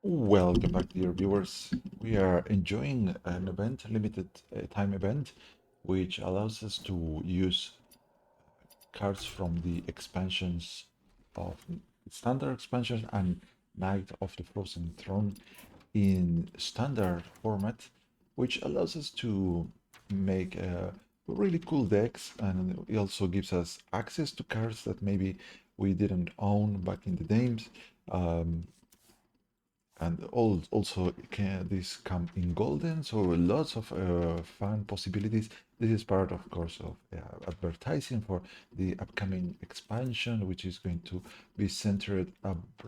Welcome back, dear viewers. We are enjoying an event, limited time event, which allows us to use cards from the expansions of standard expansion and Knight of the Frozen Throne in standard format, which allows us to make really cool decks, and it also gives us access to cards that maybe we didn't own back in the games. And also this come in golden, so lots of fun possibilities. This is part, of course, of advertising for the upcoming expansion, which is going to be centered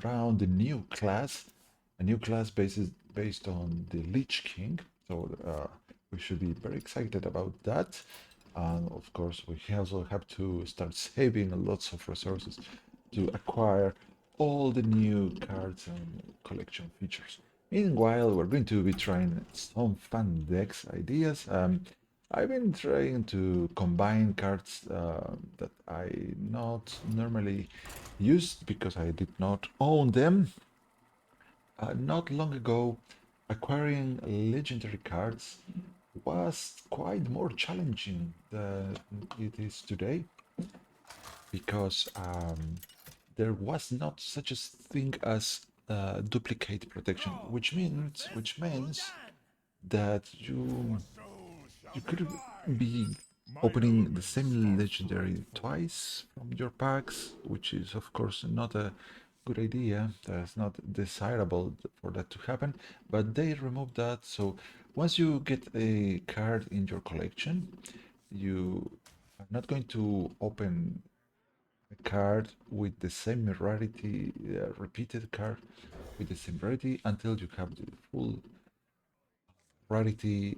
around the new class, a new class based on the Lich King. So we should be very excited about that. And of course, we also have to start saving lots of resources to acquire all the new cards and collection features. Meanwhile, we're going to be trying some fun decks ideas. I've been trying to combine cards that I not normally used because I did not own them. Not long ago, acquiring legendary cards was quite more challenging than it is today because there was not such a thing as duplicate protection, which means that you could be opening the same legendary twice from your packs, which is of course not a good idea. That's not desirable for that to happen, but they removed that. So once you get a card in your collection, you are not going to open a card with the same rarity, repeated card with the same rarity until you have the full rarity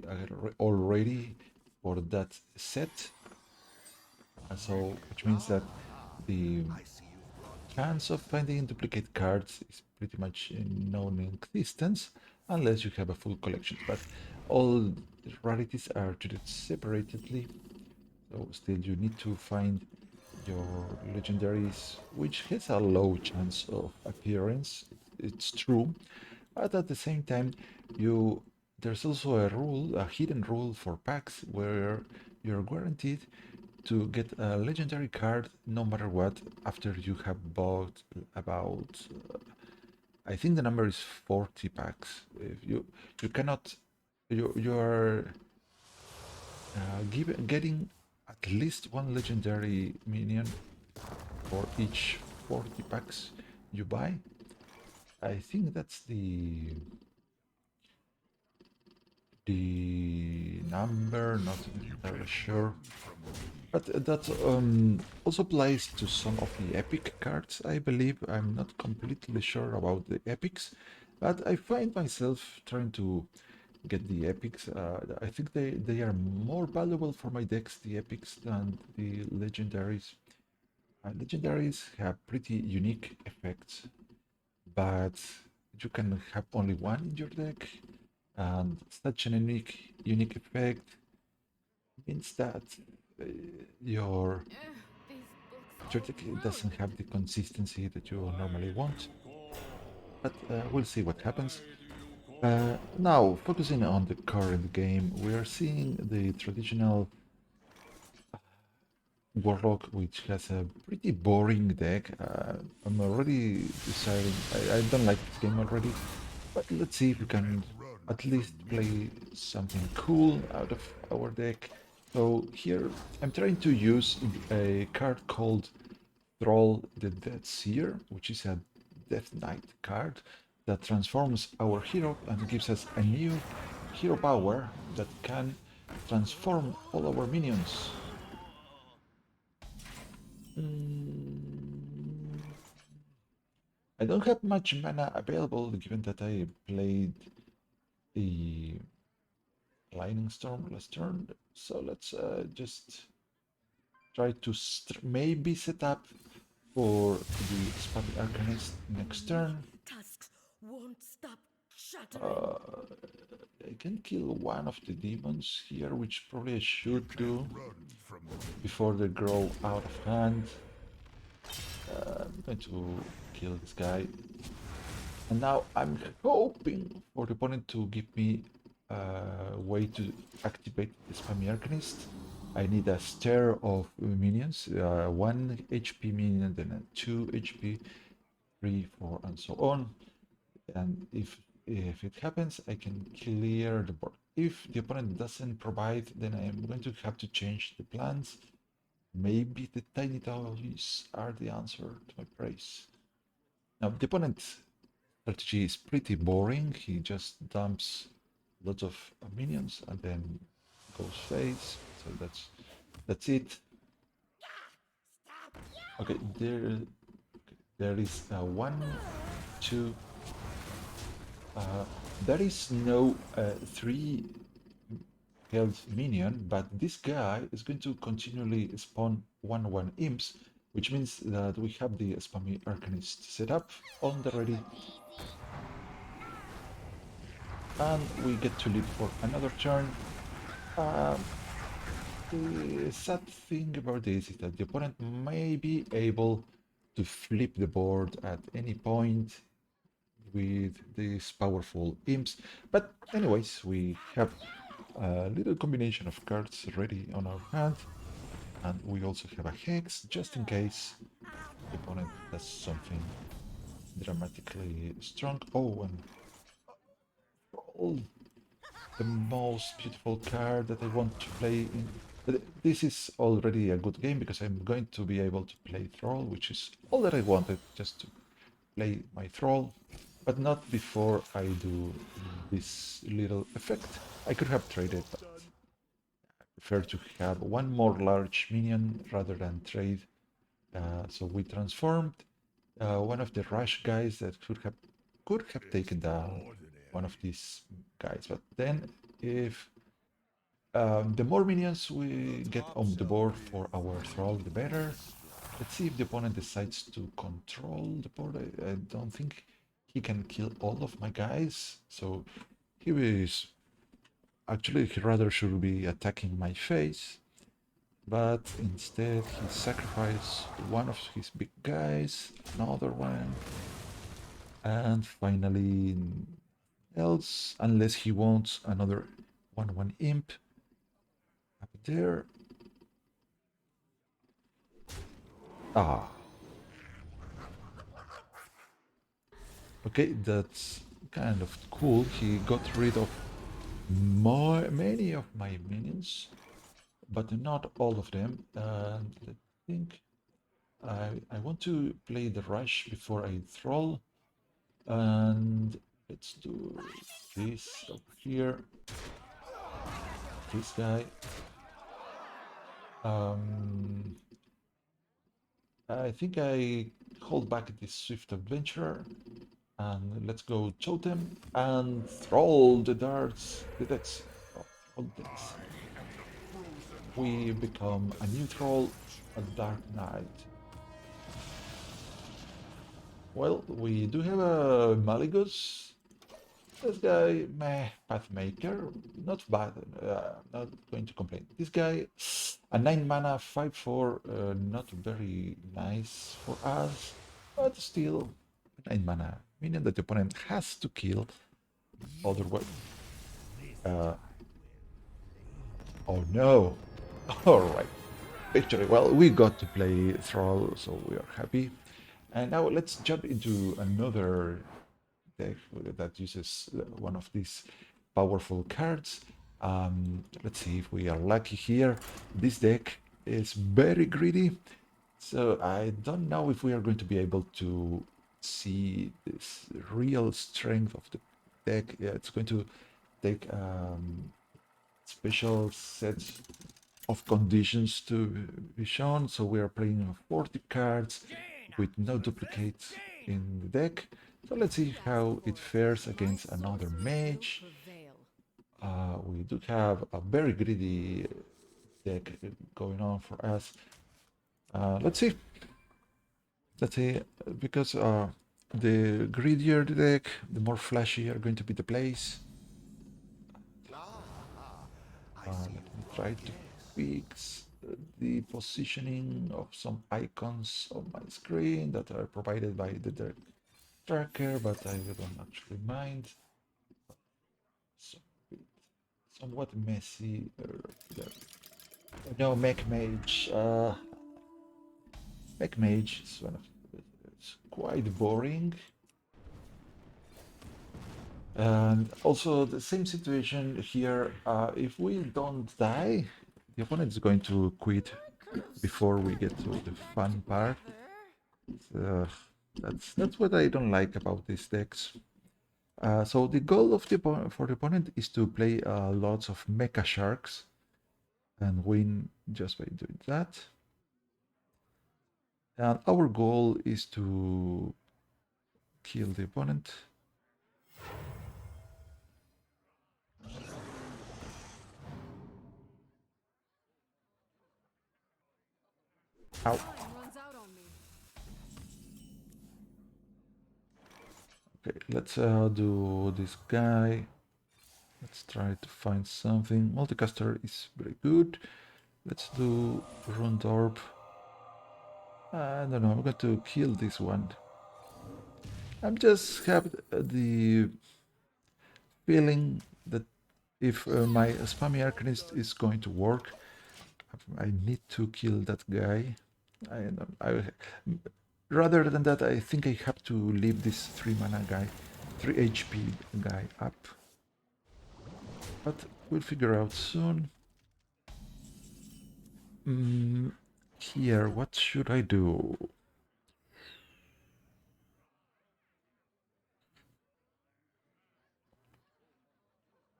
already for that set. So, which means that the chance of finding duplicate cards is pretty much non-existence unless you have a full collection. But all rarities are treated separately, so still you need to find your legendaries, which has a low chance of appearance. It's true, but at the same time, you there's also a rule, a hidden rule for packs, where you're guaranteed to get a legendary card no matter what after you have bought about I think the number is 40 packs. If you cannot you're getting at least one legendary minion for each 40 packs you buy. I think that's the number, not entirely sure. But that also applies to some of the epic cards, I believe. I'm not completely sure about the epics, but I find myself trying to get the epics. I think they are more valuable for my decks, the epics, than the legendaries. Legendaries have pretty unique effects, but you can have only one in your deck, and such an unique effect means that uh, your your deck doesn't have the consistency that you normally want. But we'll see what happens. Now, focusing on the current game, we are seeing the traditional Warlock, which has a pretty boring deck. I'm already deciding, I don't like this game already, but let's see if we can at least play something cool out of our deck. So here, I'm trying to use a card called Troll the Dead Seer, which is a Death Knight card that transforms our hero and gives us a new hero power that can transform all our minions. Mm, I don't have much mana available given that I played the Lightning Storm last turn, so let's just try to maybe set up for the Expanded Arcanist next turn. Tusks won't stop shattering. I can kill one of the demons here, which probably I should do before they grow out of hand. I'm going to kill this guy. And now I'm hoping for the opponent to give me a way to activate the spammy Arcanist. I need a stair of minions, 1 HP minion, then a 2 HP, 3, 4, and so on. And if it happens, I can clear the board. If the opponent doesn't provide, then I am going to have to change the plans. Maybe the tiny toys are the answer to my praise. Now, the opponent's strategy is pretty boring. He just dumps lots of minions and then goes face. So that's it. Okay, there is one, two. There is no three health minion, but this guy is going to continually spawn 1/1 imps, which means that we have the spammy Arcanist set up on the ready, and we get to live for another turn. Um, the sad thing about this is that the opponent may be able to flip the board at any point with these powerful imps, but anyways, we have a little combination of cards ready on our hand, and we also have a hex just in case the opponent does something dramatically strong. Oh, and all the most beautiful card that I want to play in. This is already a good game because I'm going to be able to play Thrall, which is all that I wanted, just to play my Thrall, but not before I do this little effect. I could have traded, but I prefer to have one more large minion rather than trade. So we transformed one of the rush guys that could have taken down one of these guys. But then if the more minions we get on the board for our Thrall, the better. Let's see if the opponent decides to control the board. I don't think he can kill all of my guys. So he is actually he rather should be attacking my face. But instead he sacrificed one of his big guys, another one, and finally else, unless he wants another 1/1 imp up there. Ah, okay, that's kind of cool. He got rid of many of my minions, but not all of them. And I think I want to play the rush before I Thrall. And let's do this over here. This guy. Um, I think I hold back this Swift Adventurer. And let's go Totem and Thrall the darts. That's all this. We become a neutral, a Dark Knight. Well, we do have a Maligus. This guy, meh, Pathmaker, not bad, not going to complain. This guy, a 9 mana, 5/4, not very nice for us, but still 9 mana, meaning that the opponent has to kill, otherwise. Uh, oh no! Alright, victory. Well, we got to play Thrall, so we are happy. And now let's jump into another deck that uses one of these powerful cards. Let's see if we are lucky here. This deck is very greedy, so I don't know if we are going to be able to see this real strength of the deck. Yeah, it's going to take special sets of conditions to be shown. So we are playing 40 cards with no duplicates in the deck. So let's see how it fares against another mage. We do have a very greedy deck going on for us. Let's see. Let's see, because the greedier the deck, the more flashy are going to be the plays. Let me try to fix the positioning of some icons on my screen that are provided by the deck tracker, but I don't actually mind. So, somewhat messy. There. No, Mech Mage. Mech Mage is it's quite boring. And also the same situation here. If we don't die, the opponent is going to quit before we get to the fun part. Uh, that's what I don't like about these decks. So the goal of for the opponent is to play lots of Mecha Sharks and win just by doing that. And our goal is to kill the opponent. Ow. Okay, let's do this guy. Let's try to find something. Multicaster is very good. Let's do Rune Orb. I don't know, I'm going to kill this one. I'm just have the feeling that if my spammy Arcanist is going to work, I need to kill that guy. Rather than that, I think I have to leave this 3 mana guy, 3 HP guy up. But we'll figure out soon. Here, what should I do?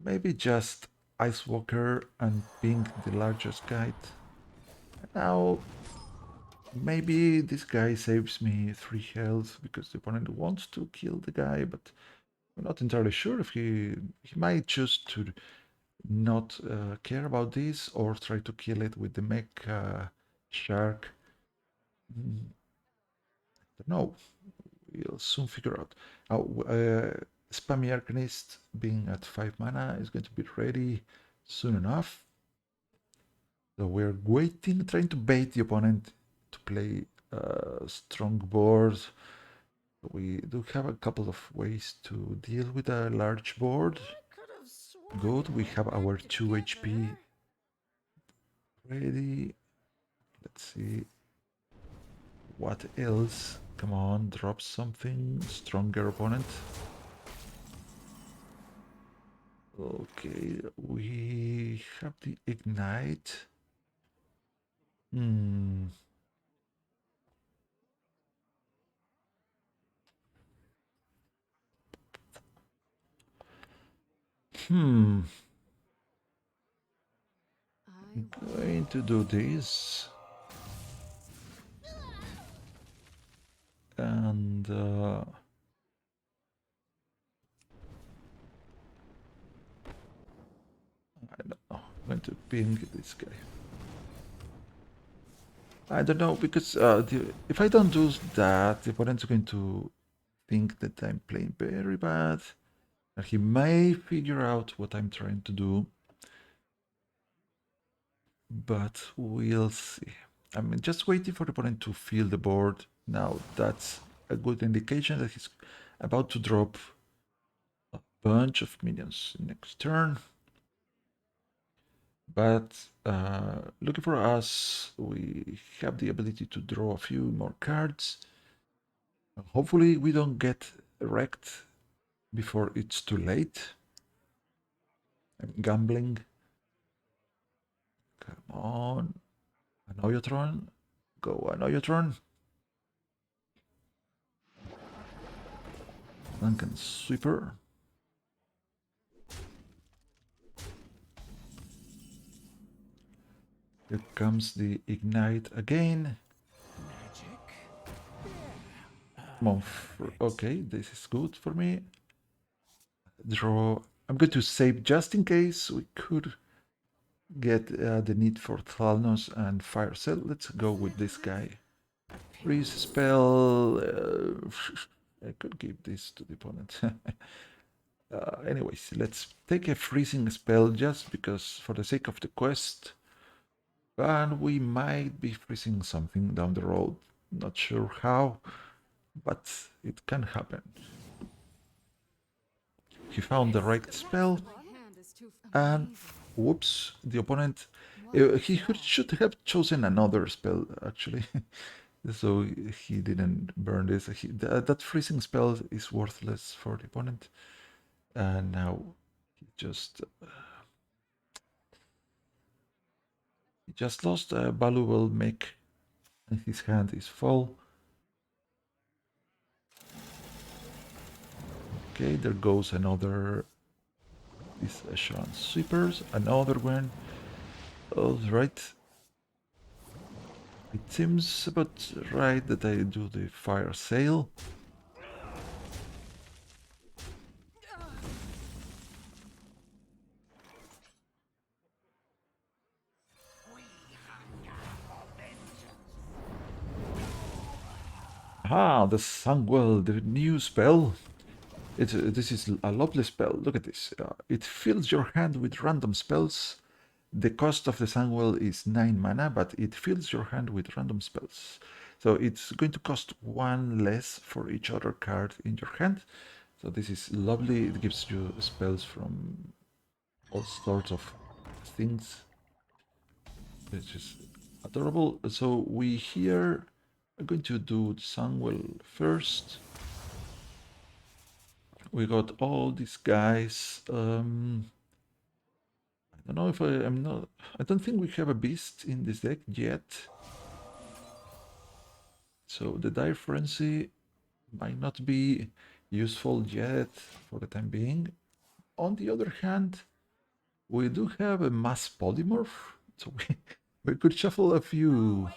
Maybe just Ice Walker and ping the largest guy. Now, maybe this guy saves me 3 health because the opponent wants to kill the guy, but I'm not entirely sure if he might choose to not care about this or try to kill it with the mech shark. Don't know. We'll soon figure out. Now, Spammy Arcanist being at 5 mana is going to be ready soon enough. So we're waiting, trying to bait the opponent to play strong board. We do have a couple of ways to deal with a large board. Good, we have our 2 HP ready. Let's see what else. Come on, drop something. Stronger opponent. Okay, we have the ignite. Hmm. I'm going to do this. And I don't know. I'm going to ping this guy. I don't know, because if I don't do that, the opponent's going to think that I'm playing very bad. And he may figure out what I'm trying to do. But we'll see. I'm just waiting for the opponent to fill the board. Now that's a good indication that he's about to drop a bunch of minions next turn. But looking for us, we have the ability to draw a few more cards. Hopefully we don't get wrecked before it's too late. I'm gambling. Come on. Anoyotron. Go Anoyotron. Duncan Sweeper. Here comes the ignite again. Come on. Okay, this is good for me. Draw. I'm going to save just in case we could get the need for Thalnos and Fire Cell. Let's go with this guy. Freeze spell. I could give this to the opponent. Anyways, let's take a freezing spell just because for the sake of the quest. And we might be freezing something down the road. Not sure how, but it can happen. He found the right spell, and whoops, the opponent. He should have chosen another spell actually, so he didn't burn this. That freezing spell is worthless for the opponent, and now he just lost a valuable mech, and his hand is full. Okay, there goes another. These Asheron Sweepers, another one. Alright. It seems about right that I do the fire sale. Ah, the Sangwell, the new spell. This is a lovely spell. Look at this. It fills your hand with random spells. The cost of the Sangwell is 9 mana, but it fills your hand with random spells. So it's going to cost 1 less for each other card in your hand. So this is lovely. It gives you spells from all sorts of things, which is adorable. So we here are going to do Sangwell first. We got all these guys. I don't know if I'm not. I don't think we have a beast in this deck yet. So the Dire Frenzy might not be useful yet for the time being. On the other hand, we do have a mass polymorph, so we could shuffle a few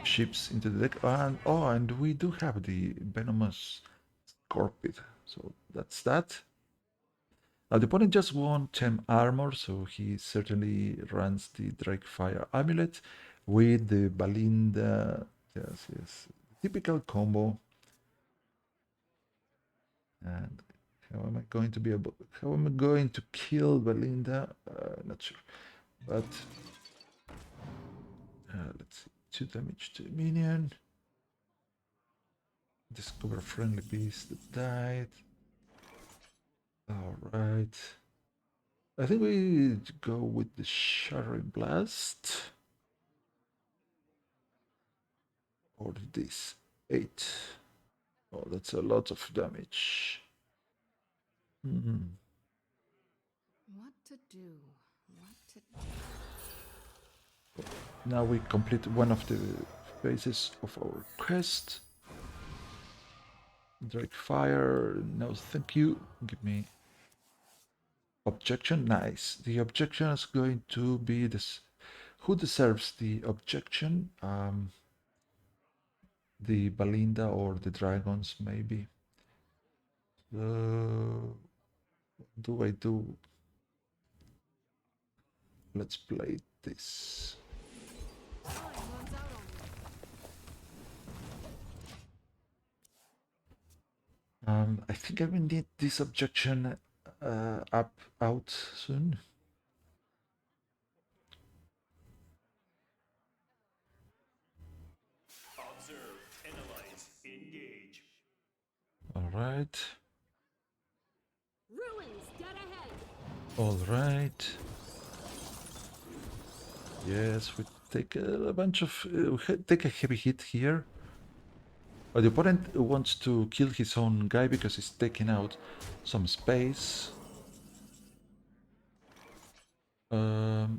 ships into the deck. And we do have the venomous Scorpid, so that's that. Now the opponent just won 10 armor, so he certainly runs the Drakefire Amulet with the Balinda. Yes, typical combo. And how am I going to be able? How am I going to kill Belinda? Not sure, but let's see. 2 damage to minion. Discover a friendly beast that died. All right. I think we go with the Shattering Blast. Or this 8. Oh, that's a lot of damage. What to do? What to do? Now we complete one of the phases of our quest. Drakefire, no thank you. Give me objection. Nice. The objection is going to be this. Who deserves the objection? The Balinda or the dragons, maybe. Do I do? Let's play this. I think I will need this objection out soon. Observe, analyze, engage. All right. Ruins dead ahead. All right. Yes, we take a bunch of take a heavy hit here. The opponent wants to kill his own guy because he's taking out some space. So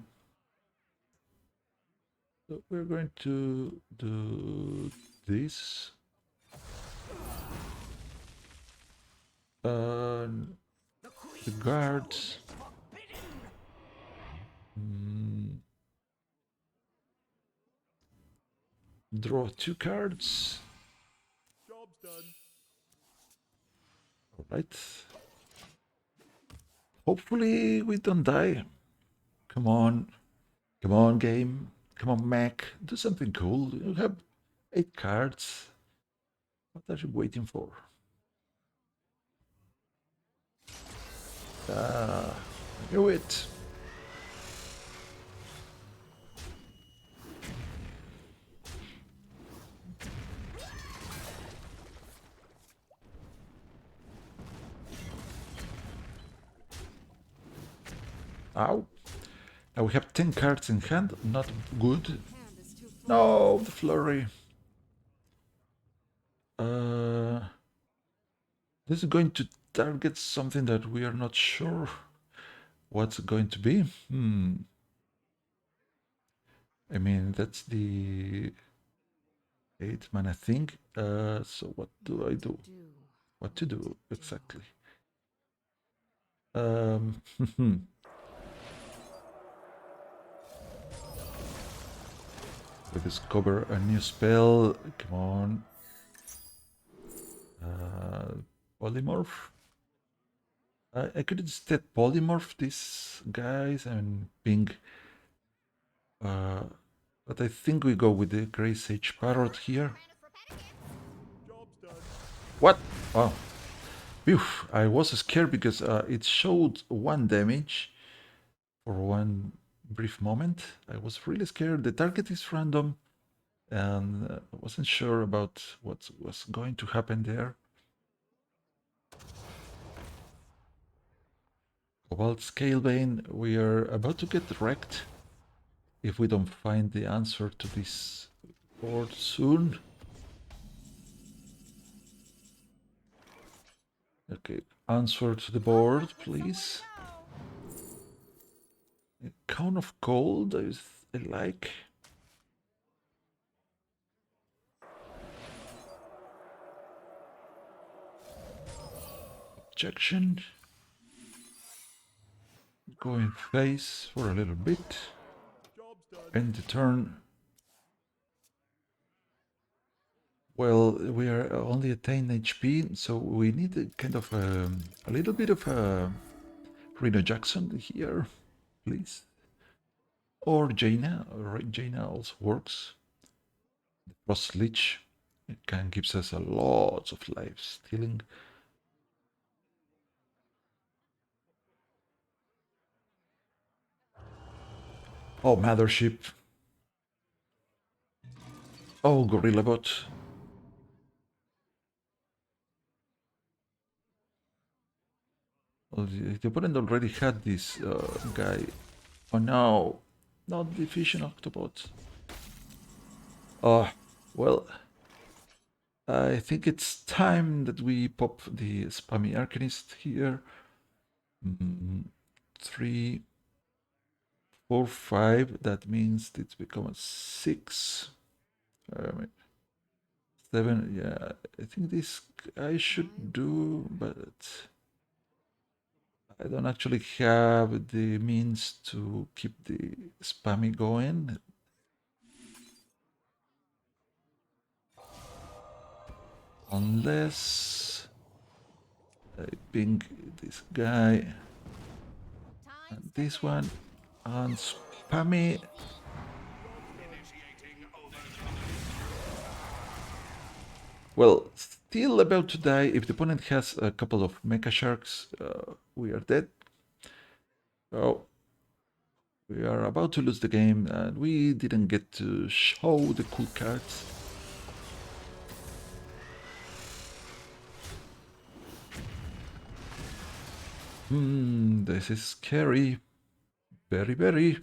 we're going to do this. The guards. Draw 2 cards. Job's done. All right. Hopefully we don't die. Come on. Come on, game. Come on, Mac. Do something cool. You have 8 cards. What are you waiting for? I knew it. Ow. Now we have 10 cards in hand. Not good. Hand is too full. No, the flurry. Uh, this is going to target something that we are not sure what's going to be. I mean, that's the 8 mana thing. So what do I do? What to do exactly? We discover a new spell. Come on. Polymorph. I could instead polymorph these guys and ping. But I think we go with the Grey Sage Parrot here. Job's done. What? Oh. Phew. I was scared because it showed 1 damage for one brief moment. I was really scared. The target is random and I wasn't sure about what was going to happen there. Cobalt Scalebane, we are about to get wrecked if we don't find the answer to this board soon. Okay, answer to the board, please. A Cone of Gold, I like. Objection. Going face for a little bit. Job's done. End the turn. Well, we are only at 10 HP, so we need a kind of a little bit of Reno Jackson here, please. Or Jaina. Jaina also works. The Frost Lich, it can gives us a lot of life stealing. Oh, Mothership. Oh, Gorilla Bot. Well, the opponent already had this guy. Oh no, not the Fission Octobot. Oh, well, I think it's time that we pop the Spammy Arcanist here. 3, 4, 5. That means it's become a 6. 7. Yeah, I think this I should do, but I don't actually have the means to keep the Spammy going. Unless I ping this guy and this one and Spammy. Well, still about to die. If the opponent has a couple of Mecha Sharks, we are dead. Oh, we are about to lose the game and we didn't get to show the cool cards. This is scary. Very, very.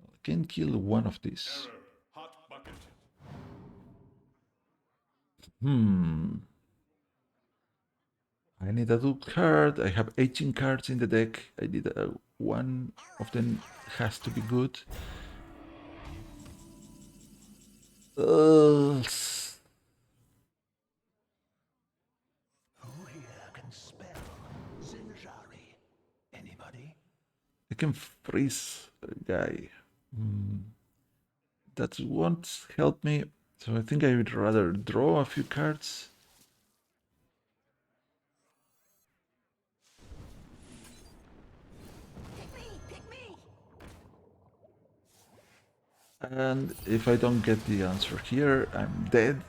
I can kill one of these. Error. Hot bucket. I need a dual card. I have 18 cards in the deck. I need one of them has to be good. Who here can spell Zinjari? Anybody? I can freeze a guy. That won't help me. So I think I would rather draw a few cards. Pick me! And if I don't get the answer here, I'm dead.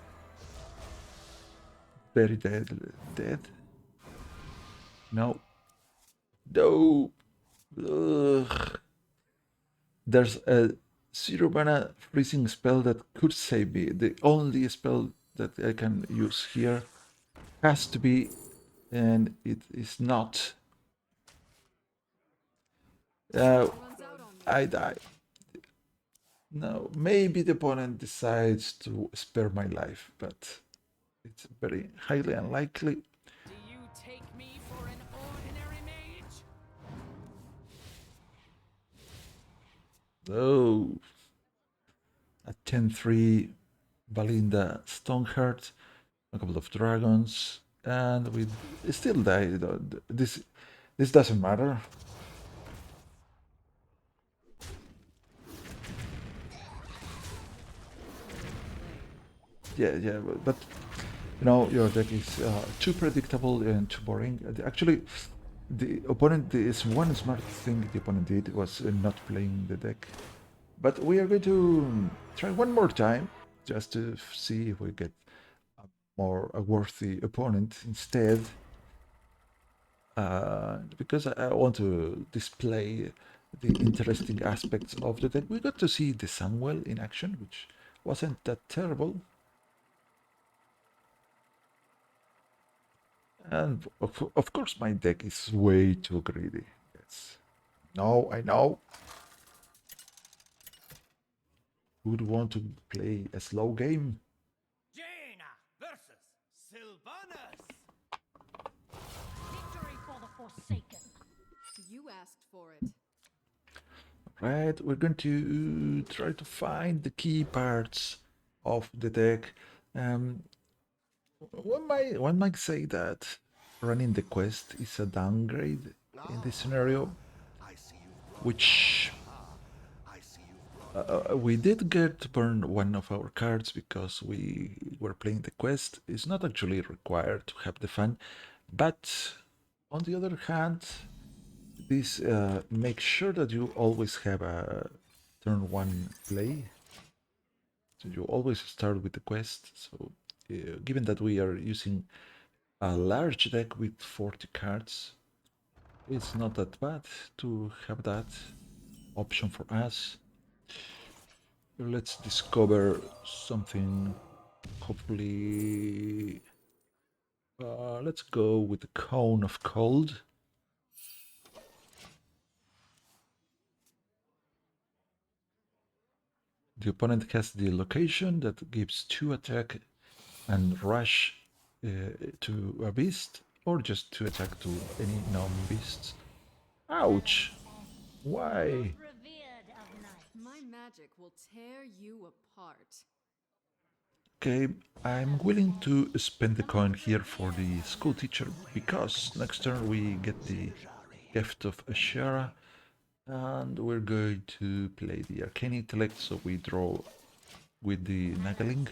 Very dead. Dead. No. No. Ugh. There's a 0 mana freezing spell that could save me. The only spell that I can use here has to be, and it is not. Runs out on me. I die. No, maybe the opponent decides to spare my life, but it's very highly unlikely. Do you take me for an ordinary mage? Oh, a 10-3 Valinda Stoneheart, a couple of dragons, and we still die. This doesn't matter. Yeah, but you know your deck is too predictable and too boring. Actually, the opponent is one smart thing the opponent did was not playing the deck. But we are going to try one more time just to see if we get a worthy opponent instead. Because I want to display the interesting aspects of the deck. We got to see the Sunwell in action, which wasn't that terrible. And of course my deck is way too greedy. Yes. No, I know. Who'd want to play a slow game? Jaina versus Sylvanas. Victory for the Forsaken. You asked for it. Right, we're going to try to find the key parts of the deck. One might say that running the quest is a downgrade in this scenario, I see you've brought which I see you've brought we did get to burn one of our cards because we were playing the quest. It's not actually required to have the fun, but on the other hand, this makes sure that you always have a turn one play. So you always start with the quest. So given that we are using a large deck with 40 cards, it's not that bad to have that option for us. Let's discover something. Hopefully, let's go with the Cone of Cold. The opponent has the location that gives 2 attack and rush to a beast, or just 2 attack to any non-beasts. Ouch! Why? Revered of knights. My magic will tear you apart. Okay, I'm willing to spend the coin here for the school teacher because next turn we get the gift of Ashara and we're going to play the Arcane Intellect, so we draw with the Nagaling.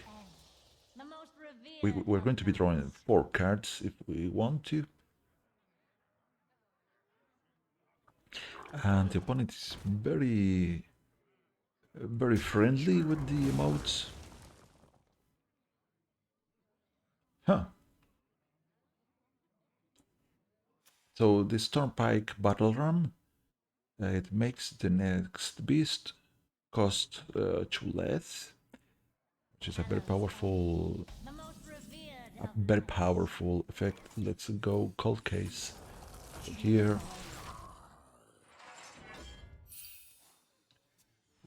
The most revered We're of going to be drawing knights. 4 cards if we want to. And the opponent is very friendly with the emotes. Huh. So the Stormpike Battle Ram, it makes the next beast cost 2 less, which is a very powerful The most revered of effect. Let's go Cold Case. So here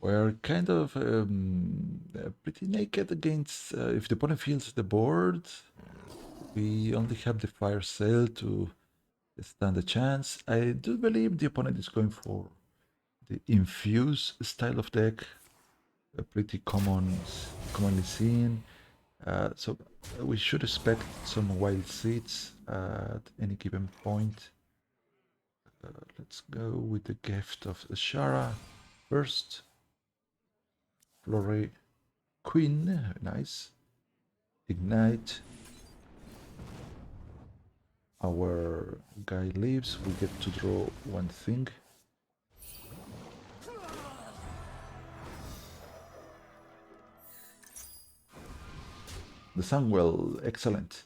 we're kind of pretty naked against if the opponent feels the board. We only have the Fire Sale to stand a chance. I do believe the opponent is going for the Infuse style of deck, pretty commonly seen. So we should expect some wild seeds at any given point. Let's go with the gift of Ashara first. Flore Queen, nice. Ignite. Our guy leaves, we get to draw one thing. The Sunwell, excellent.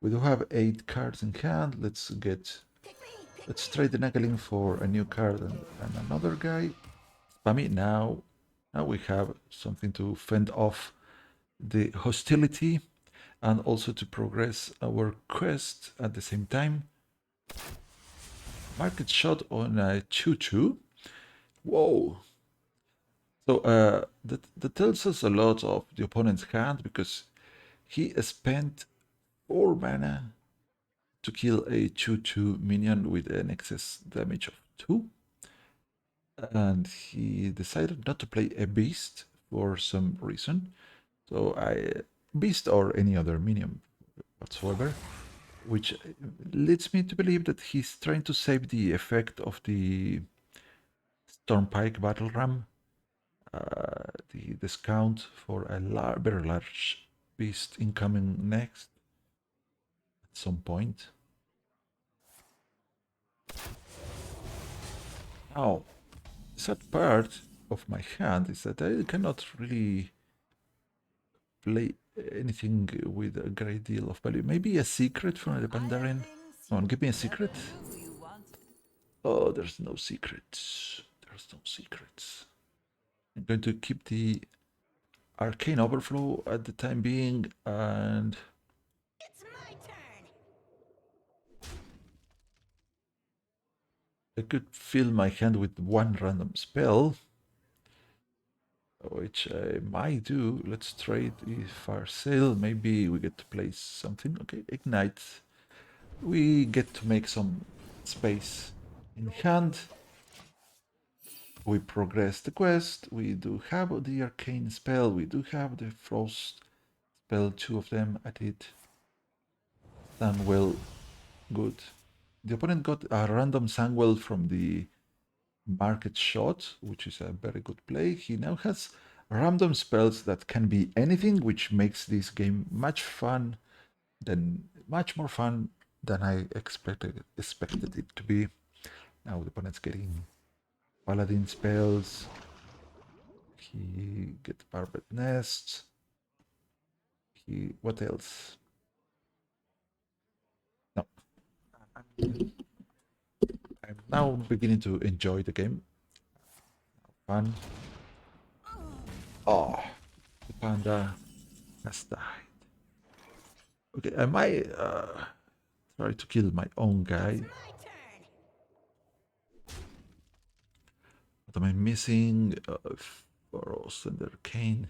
We do have 8 cards in hand. Let's trade the Nagaling for a new card and another guy. Spammy now. Now we have something to fend off the hostility. and also to progress our quest at the same time. Market shot on a 2-2. Whoa. So that tells us a lot of the opponent's hand, because he spent 4 mana to kill a 2-2 minion with an excess damage of 2. And he decided not to play a beast for some reason. So beast or any other minion whatsoever, which leads me to believe that he's trying to save the effect of the Stormpike Battle Ram, the discount for a very large beast incoming next at some point. Now, the sad part of my hand is that I cannot really play anything with a great deal of value. Maybe a secret from the Pandaren. Come on, give me a secret. Oh, there's no secrets. There's no secrets. I'm going to keep the Arcane Overflow at the time being, and It's my turn. I could fill my hand with one random spell, which I might do. Let's trade the Fire Sale. Maybe we get to play something. Okay, Ignite. We get to make some space in hand. We progress the quest. We do have the Arcane spell. We do have the Frost spell, 2 of them at it. Done well. Good. The opponent got a random Sangwell from the market shot, which is a very good play. He now has random spells that can be anything, which makes this game much more fun than I expected it to be. Now the opponent's getting Paladin spells. He gets Barbed Nest. What else? No. I'm now beginning to enjoy the game. Fun. Oh, the panda has died. Okay, I might try to kill my own guy. My turn. What am I missing? Frost and Arcane.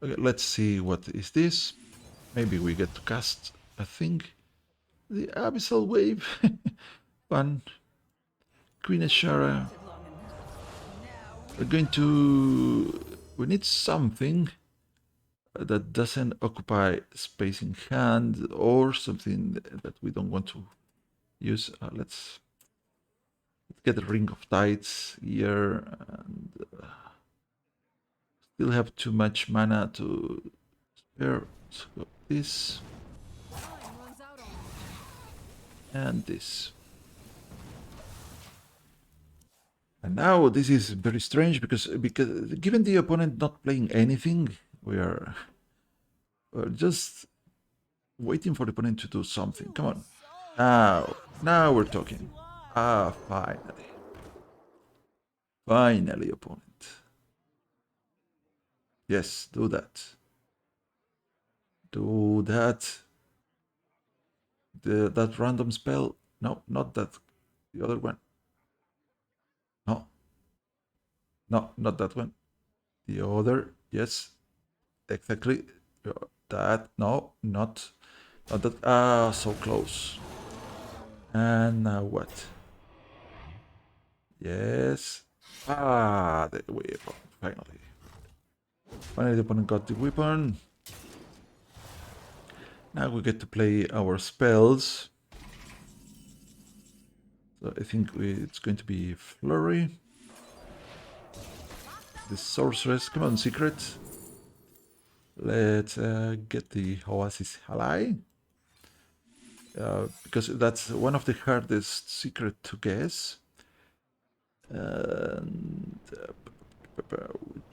Okay, let's see what is this. Maybe we get to cast a thing. The Abyssal Wave. Fun. Queen Ashara. We're going to... We need something that doesn't occupy space in hand, or something that we don't want to use. Let's get a Ring of Tides here, and still have too much mana to spare. So this and this. And now this is very strange, because given the opponent not playing anything, we're just waiting for the opponent to do something. Come on. Now we're talking. Finally. Finally, opponent. Yes, do that. Do that. That random spell. No, not that. The other one. No. No, not that one. The other. Yes. Exactly. That. No, not that. So close. And now what? Yes. The weapon. Finally. Finally, the opponent got the weapon. Now we get to play our spells. So I think it's going to be Flurry. The Sorceress. Come on, Secret. Let's get the Oasis Halai. Because that's one of the hardest secret to guess. And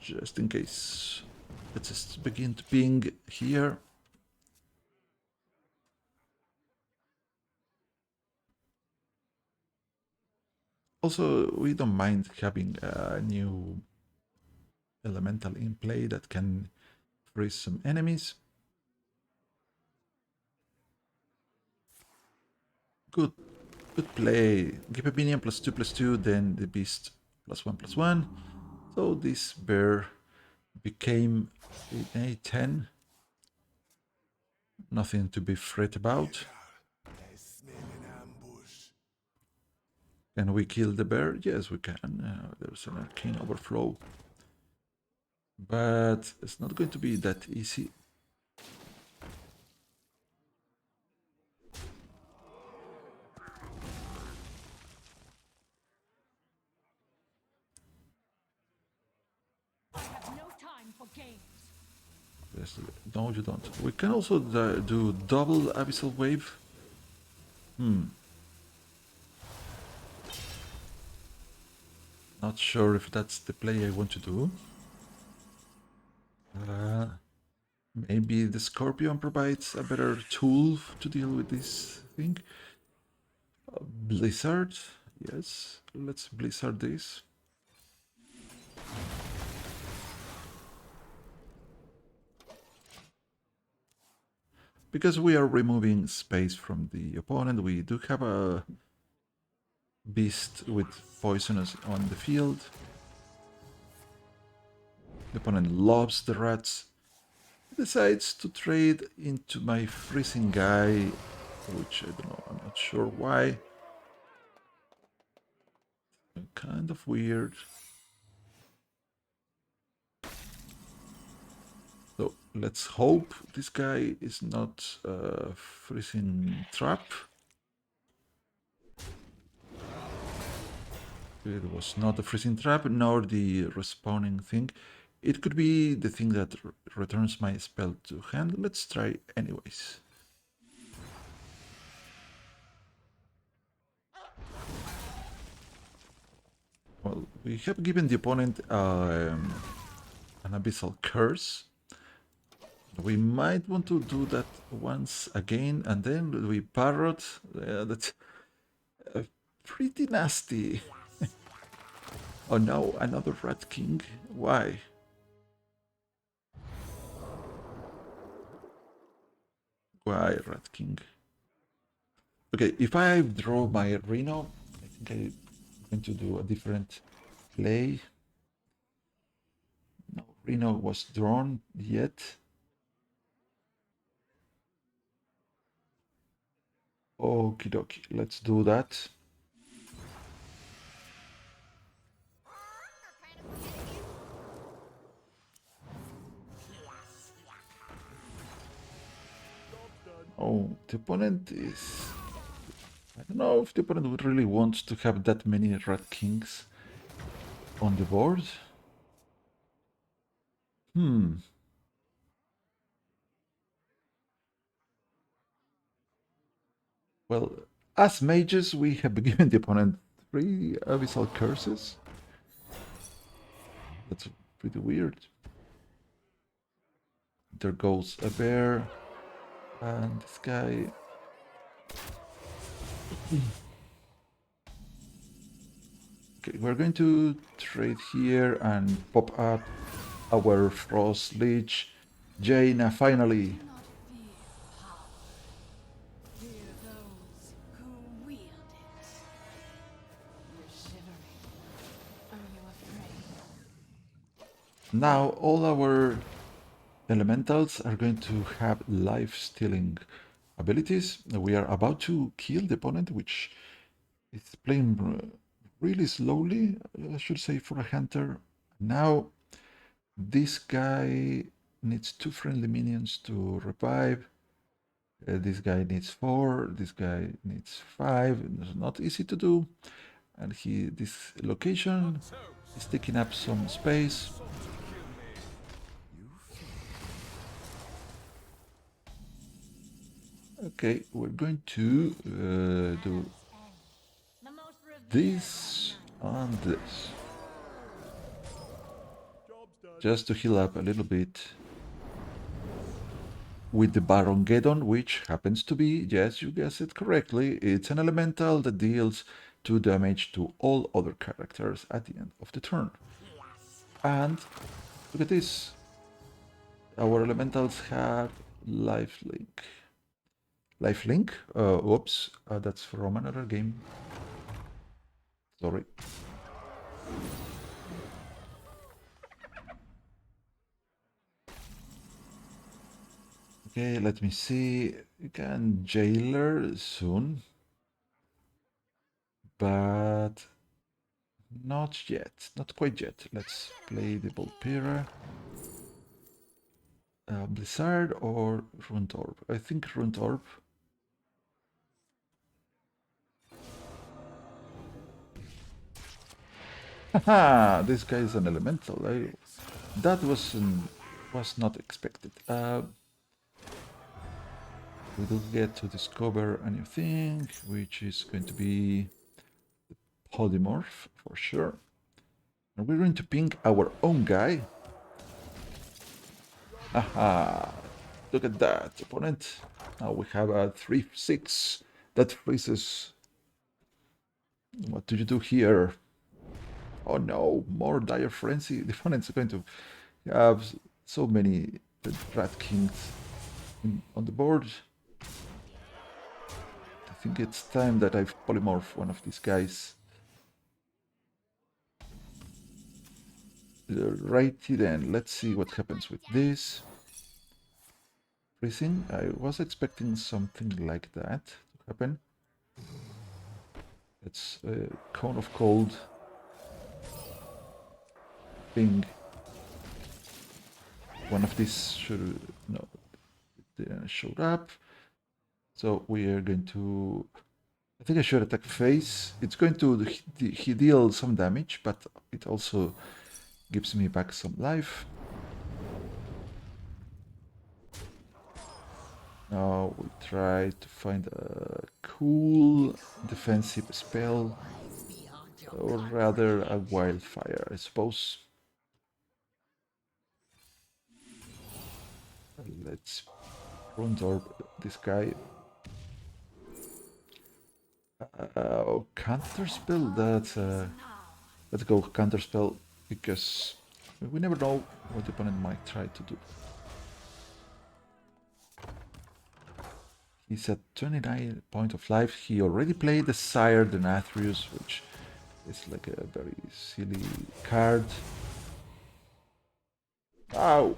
just in case, let's just begin to ping here. Also, we don't mind having a new elemental in play that can freeze some enemies. Good, good play. Give a minion +2/+2, then the beast +1/+1. So this bear became an A10. Nothing to be fret about. Can we kill the bear? Yes, we can. There's an arcane overflow. But it's not going to be that easy. I have no time for games. Yes, no, you don't. We can also do double abyssal wave. Not sure if that's the play I want to do. Maybe the Scorpion provides a better tool to deal with this thing. Blizzard, yes, let's Blizzard this. Because we are removing space from the opponent, we do have a beast with poisonous on the field. The opponent loves the rats. He decides to trade into my freezing guy, which I don't know, I'm not sure why. Kind of weird. So let's hope this guy is not a freezing trap. It was not a freezing trap, nor the respawning thing. It could be the thing that returns my spell to hand. Let's try anyways. Well, we have given the opponent an abyssal curse. We might want to do that once again, and then we parrot. That's pretty nasty. Oh no, another Rat King. Why? Why Rat King? Okay, if I draw my Reno, I think I'm going to do a different play. No, Reno was drawn yet. Okie dokie, let's do that. Oh, the opponent is... I don't know if the opponent would really want to have that many Rat Kings on the board. Well, as mages, we have given the opponent 3 Abyssal Curses. That's pretty weird. There goes a bear. And this guy... Okay, we're going to trade here and pop up our Frost Lich. Jaina, finally! Fear those who wield it. You're shivering. Are you afraid? Now all our elementals are going to have life-stealing abilities. We are about to kill the opponent, which is playing really slowly, I should say, for a hunter. Now, this guy needs 2 friendly minions to revive. This guy needs 4. This guy needs 5. It's not easy to do. And this location is taking up some space. Okay, we're going to do The most revered this and this. Just to heal up a little bit. With the Barongeddon, which happens to be, yes, you guessed it correctly, it's an elemental that deals 2 damage to all other characters at the end of the turn. And look at this. Our elementals have lifelink. Lifelink? Whoops, that's from another game. Sorry. Okay, let me see. You can jailer soon, but not yet. Not quite yet. Let's play the Volpira. Blizzard or Ruined Orb? I think Ruined Orb. Haha! This guy is an elemental. That was not expected. We do get to discover a new thing, which is going to be polymorph for sure. And we're going to ping our own guy. Haha! Look at that, opponent. Now we have a 3/6 that freezes. What do you do here? Oh no, more Dire Frenzy. The opponent's going to have so many Rat Kings on the board. I think it's time that I've polymorphed one of these guys. Righty then, let's see what happens with this. Freezing, I was expecting something like that to happen. It's a Cone of Cold. Ping. One of these should... no, it didn't show up. So we are going to... I think I should attack face. It's going to he deal some damage, but it also gives me back some life. Now we try to find a cool defensive spell, or rather a wildfire, I suppose. Let's Rundorb this guy. Counterspell, that's let's go counterspell, because we never know what the opponent might try to do. He's at 29 point of life. He already played the Sire Denathrius, which is like a very silly card. Ow!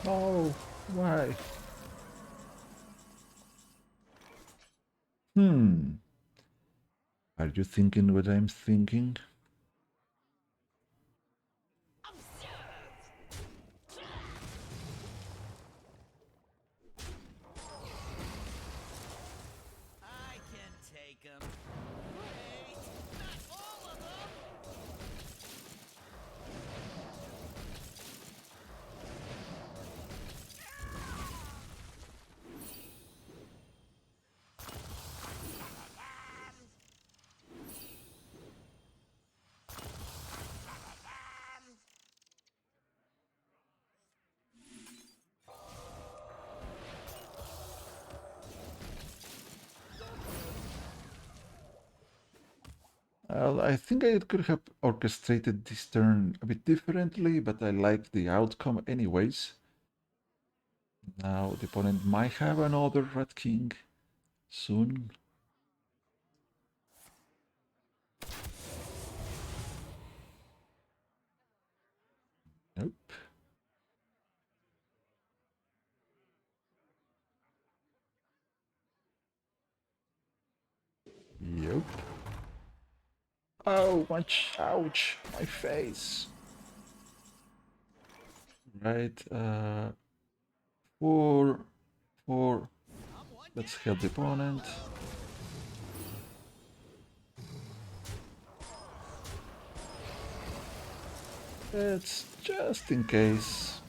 No! Why? Are you thinking what I'm thinking? I can take him. Wait, not all of them. Well, I think I could have orchestrated this turn a bit differently, but I like the outcome anyways. Now the opponent might have another Rat King soon. Nope. Yep. Oh, ouch, my face. Right, 4, 4. Let's help the opponent. It's just in case.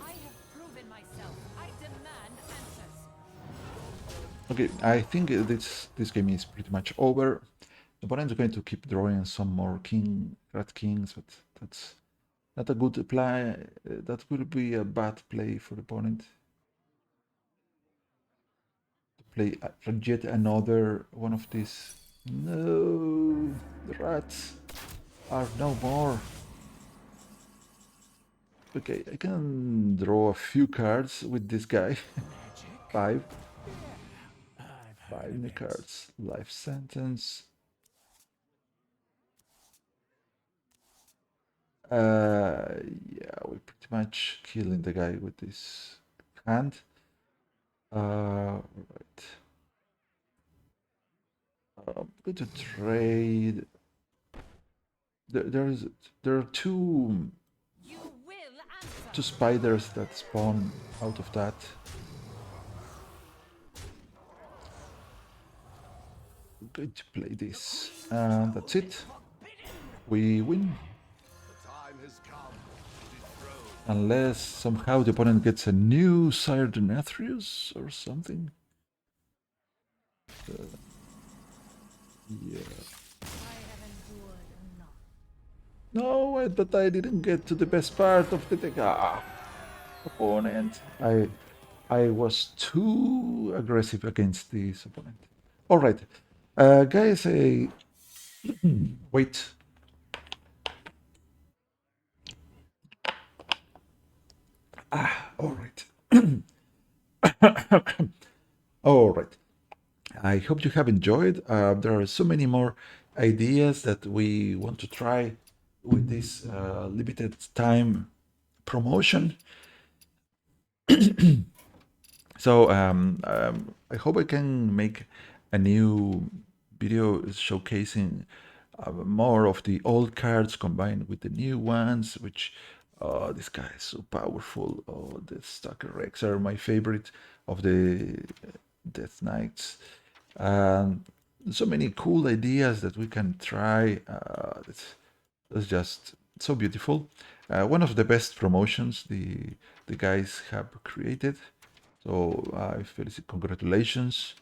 I have proven myself. I demand answers. Okay, I think this game is pretty much over. The opponent is going to keep drawing some more Rat Kings, but that's not a good play. That would be a bad play for the opponent. To play yet another one of these No, the rats are no more. Okay, I can draw a few cards with this guy. Five. Five new cards. Life sentence. Yeah, we're pretty much killing the guy with this hand. Right. I'm going to trade. There are You will answer. two spiders that spawn out of that. I'm going to play this, and that's it. We win. The time has come to dethrone. Unless somehow the opponent gets a new Sire Denathrius or something. Yeah. I have endured enough. No, but I didn't get to the best part of the deck. Opponent. I was too aggressive against this opponent. All right, guys. Wait. All right. All right. I hope you have enjoyed. There are so many more ideas that we want to try with this limited time promotion. So I hope I can make a new video showcasing more of the old cards combined with the new ones, which this guy is so powerful. Oh, the Stalker Rex are my favorite of the Death Knights. So many cool ideas that we can try. It's just so beautiful. One of the best promotions the guys have created. So I felicit, congratulations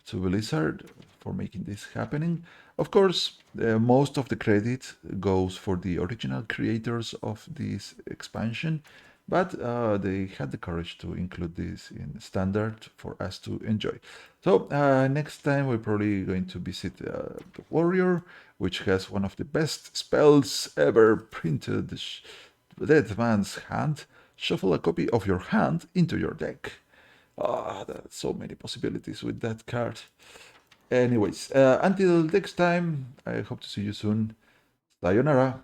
to Blizzard for making this happening. Of course, most of the credit goes for the original creators of this expansion, but they had the courage to include this in standard for us to enjoy. So next time we're probably going to visit the Warrior, which has one of the best spells ever printed. Dead Man's Hand. Shuffle a copy of your hand into your deck. There's so many possibilities with that card. Anyways, until next time, I hope to see you soon. Sayonara.